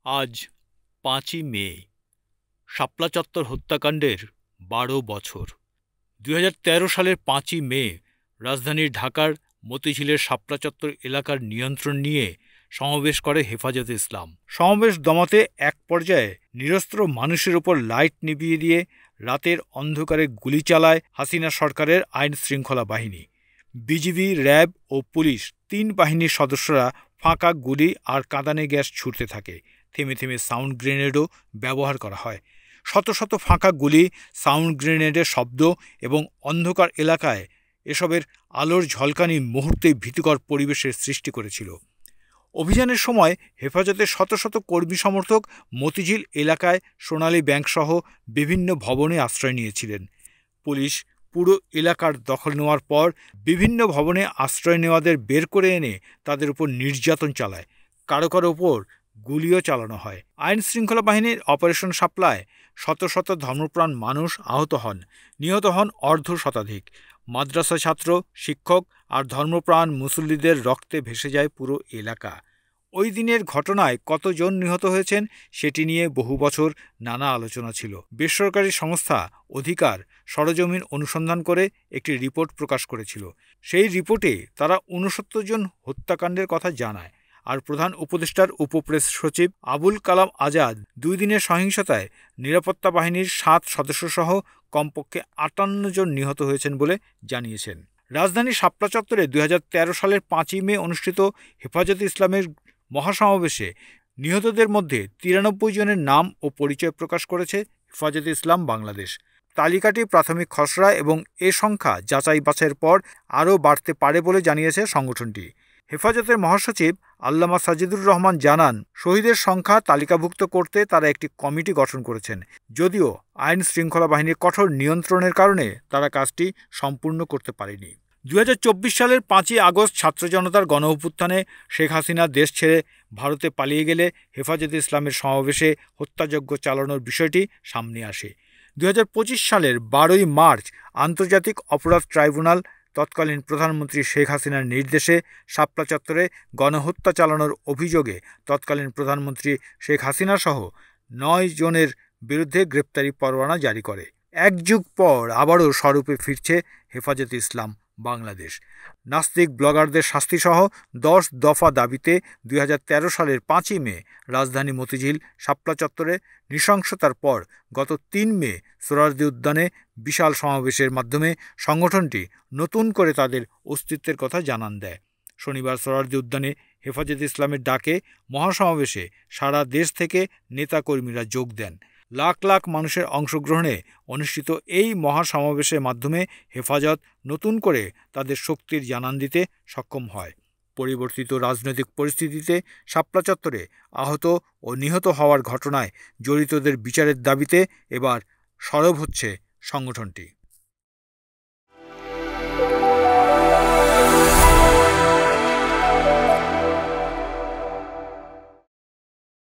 আজ ৫ই মে শাপলা চত্বর হত্যাকাণ্ডের ১২ বছর। ২০১৩ সালের ৫ই মে রাজধানীর ঢাকার মতিঝিলের শাপলা চত্বর এলাকার নিয়ন্ত্রণ নিয়ে সমাবেশ করে হেফাজতে ইসলাম। সমাবেশ দমাতে এক পর্যায়ে নিরস্ত্র মানুষের ওপর লাইট নিভিয়ে দিয়ে রাতের অন্ধকারে গুলি চালায় হাসিনা সরকারের আইন শৃঙ্খলা বাহিনী। বিজিবি, র্যাব ও পুলিশ ৩ বাহিনীর সদস্যরা ফাঁকা গুলি আর কাঁদানে গ্যাস ছুড়তে থাকে। থেমে থেমে সাউন্ড গ্রেনেডও ব্যবহার করা হয়। শত শত ফাঁকা গুলি, সাউন্ড গ্রেনেডের শব্দ এবং অন্ধকার এলাকায় এসবের আলোর ঝলকানি মুহূর্তেই ভীতিকর পরিবেশের সৃষ্টি করেছিল। অভিযানের সময় হেফাজতের শত শত কর্মী সমর্থক মতিঝিল এলাকায় সোনালী ব্যাংকসহ বিভিন্ন ভবনে আশ্রয় নিয়েছিলেন। পুলিশ পুরো এলাকার দখল নেওয়ার পর বিভিন্ন ভবনে আশ্রয় নেওয়াদের বের করে এনে তাদের উপর নির্যাতন চালায়। কারো কারো ওপর গুলিও চালানো হয়। আইন শৃঙ্খলা বাহিনীর অপারেশন শাপলায় শত শত ধর্মপ্রাণ মানুষ আহত হন, নিহত হন অর্ধ শতাধিক। মাদ্রাসা ছাত্র, শিক্ষক আর ধর্মপ্রাণ মুসল্লিদের রক্তে ভেসে যায় পুরো এলাকা। ওই দিনের ঘটনায় কতজন নিহত হয়েছেন সেটি নিয়ে বহু বছর নানা আলোচনা ছিল। বেসরকারি সংস্থা অধিকার সরেজমিন অনুসন্ধান করে একটি রিপোর্ট প্রকাশ করেছিল। সেই রিপোর্টে তারা ৬৯ জন হত্যাকাণ্ডের কথা জানায়। আর প্রধান উপদেষ্টার উপপ্রেস সচিব আবুল কালাম আজাদ ২ দিনের সহিংসতায় নিরাপত্তা বাহিনীর ৭ সদস্যসহ কমপক্ষে ৫৮ জন নিহত হয়েছেন বলে জানিয়েছেন। রাজধানীর শাপলা চত্বরে ২০১৩ সালের ৫ই মে অনুষ্ঠিত হেফাজতে ইসলামের মহাসমাবেশে নিহতদের মধ্যে ৯৩ জনের নাম ও পরিচয় প্রকাশ করেছে হেফাজতে ইসলাম বাংলাদেশ। তালিকাটি প্রাথমিক খসড়া এবং এ সংখ্যা যাচাই বাছাইয়ের পর আরও বাড়তে পারে বলে জানিয়েছে সংগঠনটি। হেফাজতের মহাসচিব আল্লামা সাজিদুর রহমান জানান, শহীদের সংখ্যা তালিকাভুক্ত করতে তারা একটি কমিটি গঠন করেছেন। যদিও আইন শৃঙ্খলা বাহিনীর কঠোর নিয়ন্ত্রণের কারণে তারা কাজটি সম্পূর্ণ করতে পারেনি। ২০২৪ সালের ৫ই আগস্ট ছাত্র জনতার গণঅভ্যুত্থানে শেখ হাসিনা দেশ ছেড়ে ভারতে পালিয়ে গেলে হেফাজতে ইসলামের সমাবেশে হত্যাযজ্ঞ চালানোর বিষয়টি সামনে আসে। ২০২৫ সালের ১২ই মার্চ আন্তর্জাতিক অপরাধ ট্রাইব্যুনাল তৎকালীন প্রধানমন্ত্রী শেখ হাসিনার নির্দেশে শাপলা চত্বরে গণহত্যা চালানোর অভিযোগে তৎকালীন প্রধানমন্ত্রী শেখ হাসিনাসহ ৯ জনের বিরুদ্ধে গ্রেপ্তারি পরোয়ানা জারি করে। এক যুগ পর আবারও স্বরূপে ফিরছে হেফাজতে ইসলাম বাংলাদেশ। নাস্তিক ব্লগারদের শাস্তিসহ ১০ দফা দাবিতে ২০১৩ সালের ৫ই মে রাজধানী মতিঝিল শাপলা চত্বরে নৃশংসতার পর গত ৩ মে সোহরাওয়ার্দী উদ্যানে বিশাল সমাবেশের মাধ্যমে সংগঠনটি নতুন করে তাদের অস্তিত্বের কথা জানান দেয়। শনিবার সোহরাওয়ার্দী উদ্যানে হেফাজতে ইসলামের ডাকে মহাসমাবেশে সারা দেশ থেকে নেতাকর্মীরা যোগ দেন। লাখ লাখ মানুষের অংশগ্রহণে অনুষ্ঠিত এই মহাসমাবেশের মাধ্যমে হেফাজত নতুন করে তাদের শক্তির জানান দিতে সক্ষম হয়। পরিবর্তিত রাজনৈতিক পরিস্থিতিতে শাপলা চত্বরে আহত ও নিহত হওয়ার ঘটনায় জড়িতদের বিচারের দাবিতে এবার সরব হচ্ছে সংগঠনটি।